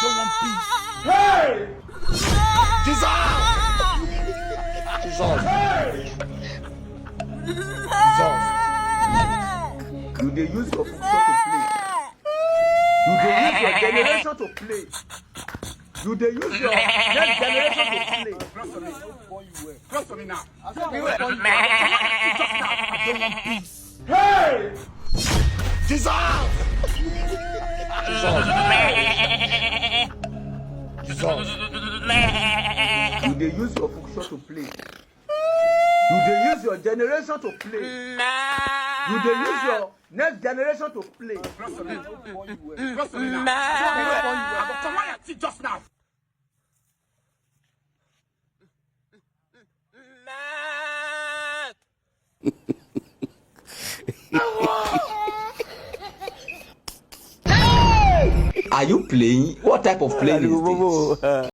don't want peace. Hey! Jesus! Jesus. Hey! Jesus. You dey use your function to play. You dey use your generation to play. You dey use your next generation to play. Close to me. Close to me now. I don't want Peace. Hey! Jesus! Jesus. Jesus. You dey use your function to play. You dey use your generation to play. You dey use your next generation to play. Close to me. Close to me now. I will come on your teeth just now. Are you playing? What type of playing is this?